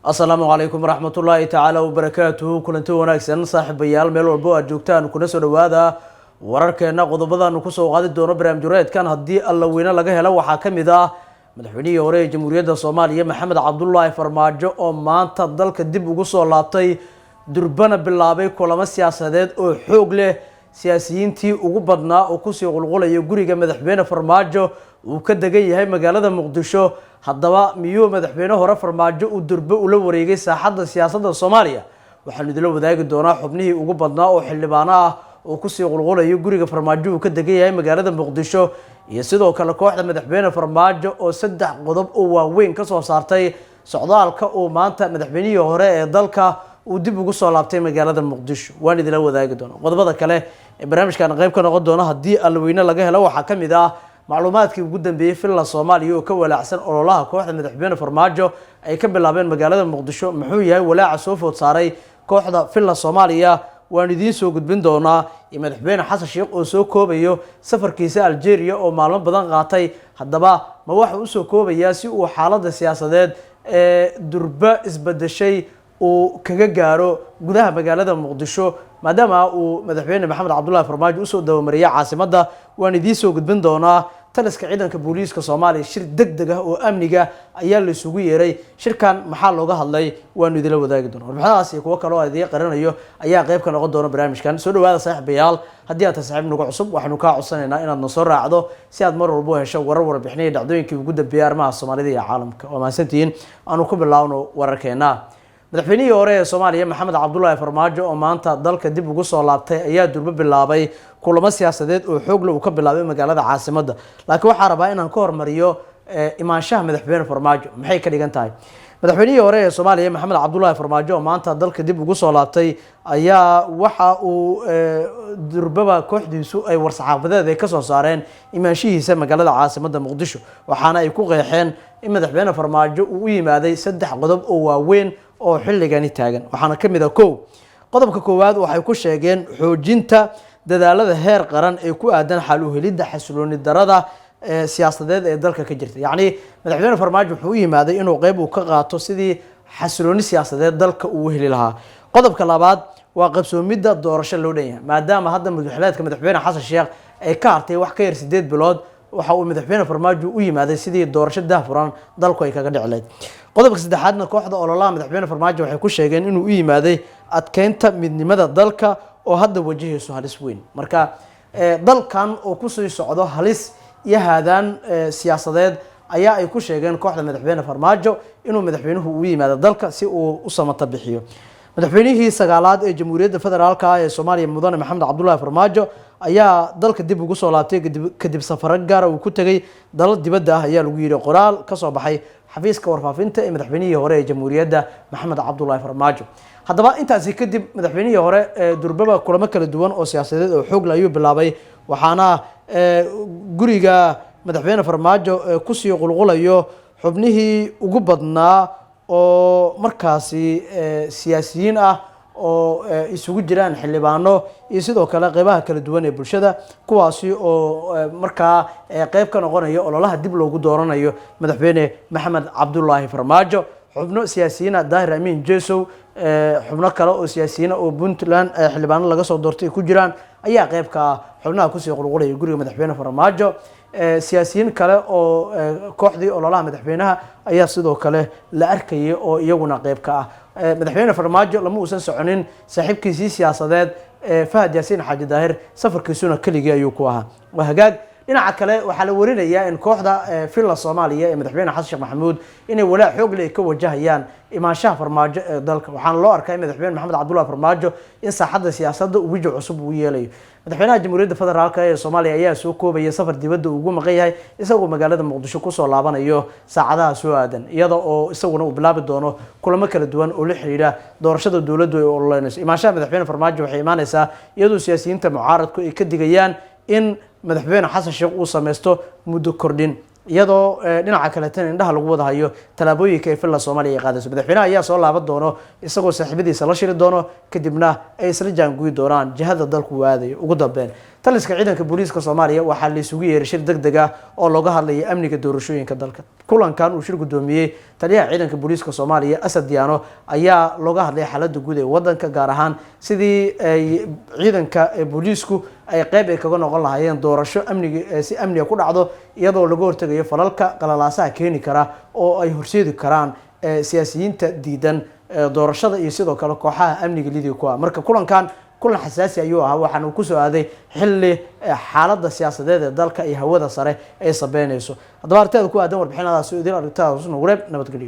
السلام عليكم ورحمة الله تعالى وبركاته كلنتي wanaagsan saaxiibayaal meel walba aad joogtaan kuna soo dhawaada wararkeena qodobada ku soo qaadi doono barnaamijyadeedkan hadii alla weyna laga helo waxa kamid ah madaxweynihii hore ee Jamhuuriyadda Soomaaliya Maxamed Cabdullaahi Farmaajo oo maanta dalka dib ugu soo laabtay durbana bilaabay kulamo siyaasadeed oo xoog leh siyaasiyiintii ugu badnaa oo ku soo qulqulay guriga madaxweyne Farmaajo uu ka degan yahay magaalada Muqdisho haddaba miyuu madaxweyne hore Farmaajo uu durba u la wareegay saaxadda siyaasadda Soomaaliya waxaan idin wadaagi doonaa xubnihii ugu badnaa oo xildhibaan ah oo ku soo qulqulay guriga Farmaajo uu ka degan yahay magaalada Muqdisho iyo sidoo kale kooxda madaxweyne Farmaajo oo saddex qodob oo waaweyn ka soo saartay socdaalka oo maanta madaxweynihii hore ee dalka uu dib ugu soo laabtay magaalada Muqdisho waan idin wadaagi doonaa qodobada kale ee barnaamijkan qayb ka noqon doona hadii alweyne laga helo waxa kamid ah macluumaadkii ugu dambeeyay filla Soomaaliya oo ka walaacsan ololaha kooxda madaxweyne Farmaajo ay ka bilaabeen magaalada Muqdisho muxuu yahay walaaca soo food saaray kooxda filla Soomaaliya waan idin soo gudbin doonaa madaxweyne Xasan Sheekh oo soo koobayo safarkiisa Algeria oo maalmo badan qaatay haddaba ma waxa uu soo koobaya si uu xaaladda siyaasadeed ee durba isbedeshay oo kaga gaaro gudaha magaalada Muqdisho maadaama uu madaxweyne Maxamed Cabdullaahi Farmaajo u soo dawamariyay caasimadda waan idin soo gudbin doonaa taliska ciidanka booliiska Soomaaliya shir degdeg ah oo amniga ayaa la isugu yeeray shirkan maxaa looga hadlay waan idin wadaagi doonaa warbixinahaas iyo kuwa kale oo idin qarinayo ayaa qayb ka noqon doona barnaamijkan soo dhawaada saaxiibayaal haddii aad saaxiib nagu cusub waxaanu ka codsanaynaa inaad noo soo raacdo si aad mar walba hesho warbixinada dhacdooyinkii ugu dambeeyay arrimaha Soomaalida iyo caalamka oo maasantiin aanu ku bilaawno wararkeena madaxweynihii hore ee Soomaaliya Maxamed Cabdullaahi Farmaajo oo maanta dalka dib ugu soo laabtay ayaa durba bilaabay kulamo siyaasadeed oo xoog leh uu ka bilaabay magaalada caasimadda laakiin waxa rabaa inaan ka hormariyo imaanshaha madaxweyne Farmaajo maxay ka dhigan tahay madaxweynihii hore ee Soomaaliya Maxamed Cabdullaahi Farmaajo oo maanta dalka dib ugu soo laabtay ayaa waxa uu durbaba kooxdiisu ay war-saxaafadeed ay ka soo saareen imaanshihiisa magaalada caasimadda Muqdisho waxaana ay ku qeexeen in madaxweyne Farmaajo uu u yimaaday saddex qodob oo waaweyn oo xilligani taagan waxaana kamid ah qodobka koowaad waxay ku sheegeen xoojinta dadaalada heer qaran ee ku aadan xal u helidda xasilooni darada siyaasadeed ee dalka ka jirta yacni madaxweyne Farmaajo wuxuu u yimaaday inuu qayb uu ka qaato sidii xasilooni siyaasadeed dalka uu heli lahaa qodobka labaad waa qabsoomidda doorasho loo dhan yahay maadaama hadda madaxweynaha madaxweyne Xasan Sheekh ay ka hartay wax ka yar 8 bilood waxa uu madaxweyne Farmaajo u yimaaday sidii doorasho daahfuran dalku ay kaga dhicleed qodobka saddexaadna kooxda ololaha madaxweyne Farmaajo waxay ku sheegeen inuu u yimaaday adkeynta midnimada dalka oo hadda wajahayso halis weyn marka dalkan oo ku soo socdo halis iyo haadaan siyaasadeed ayaa ay ku sheegeen kooxda madaxweyne Farmaajo inuu madaxweynuhu u yimaado dalka si uu u samata bixiyo madaxweynihii sagaalaad ee Jamhuuriyadda Federaalka ee Soomaaliya Mudane Maxamed Cabdullaahi Farmaajo ayaa dalka dib ugu soo laabtay kadib safar gaar ah uu ku tagay dalal dibadda ah ayaa lagu yiri qoraal ka soo baxay xafiiska warfaafinta ee madaxweynihii hore ee Jamhuuriyadda Maxamed Cabdullaahi Farmaajo haddaba intaasi kadib madaxweynihii hore ee durbaba kulamo kala duwan oo siyaasadeed oo xoog leh ayuu bilaabay waxaana guriga madaxweyne Farmaajo ku sii qulqulayo xubnihii ugu badnaa oo markaasi siyaasiyiin ah oo isugu jiraan xildhibaano iyo sidoo kale qaybaha kala duwan ee bulshada kuwaasi oo markaa qayb ka noqonayo ololaha dib loogu dooranayo madaxweyne Maxamed Cabdullaahi Farmaajo xubno siyaasiyiin Daahir Amiin Jeesow xubno kale oo siyaasiyiin oo Puntland xildhibaano laga soo doortay ku jiraan ayaa qayb ka xubnaha ku sii qulqulaya guriga madaxweyne Farmaajo siyaasiyiin kale oo kooxdii ololaha madaxweynaha ayaa sidoo kale la arkayay oo iyaguna qayb ka ah madaxweyne Farmaajo lama uusan soconin saaxiibkiisii siyaasadeed Fahad Yaasiin Xaaji Daahir safarkiisuna kaligii ayuu ku ahaa wahagaag dhinaca kale waxaa la warinayaa in kooxda filla Soomaaliya ee madaxweyne Xasan Sheekh Maxamuud inay walaac xoog leh ka wajahayaan imaanshaha Farmaajo ee dalka waxaana loo arkay madaxweyne Maxamed Cabdullaahi Farmaajo in saaxadda siyaasadda uu wajah cusub u yeelayo madaxweynaha Jamhuuriyadda Federaalka ee Soomaaliya ayaa soo koobaya safar dibadda ugu maqan yahay isagoo magaalada Muqdisho ku soo laabanayo saacadaha soo aadan iyada oo isaguna uu bilaabi doono kulamo kala duwan oo la xiriira doorashada dawladdu ee ololeynayso imaanshaha madaxweyne Farmaajo waxay imaanaysaa iyadoo siyaasiyiinta mucaaradku ay ka digayaan in madaxweyne Xasan Sheekh uu sameysto muddo kordhin iyadoo dhinaca kale tan indhaha lagu wada hayo talaabooyinka ay filla Soomaaliya ay qaadayso madaxweynaha ayaa soo laaban doono isagoo saaxiibadiisa la shiri doono kadibna ay isla jaanguyi doonaan jihada dalku waadayo ugu dambeyn taliska ciidanka booliiska Soomaaliya waxaa la isugu yeeray shir degdeg ah oo looga hadlayay amniga doorashooyinka dalka kulankan uu shir gudoomiyay taliyaha ciidanka booliiska Soomaaliya Asad Diyaano ayaa looga hadlay xaaladda guud ee wadanka gaar ahaan sidii ay ciidanka booliisku ay qayb ay kaga noqon lahaayeen doorasho amniga si amniga ku dhacdo iyadoo laga hortagayo falalka qalalaasaha keeni kara oo ay horseedi karaan siyaasiyiinta diidan doorashada iyo sidoo kale kooxaha amniga lidii ku ah marka kulan xasaasi ayuu ahaa waxaana uu ku soo aaday xilli xaaladda siyaasadeed ee dalka iyo hawada sare ay sabeynayso haddaba aragtida ku aadan warbixinadaas idin aragtida nabadgelyo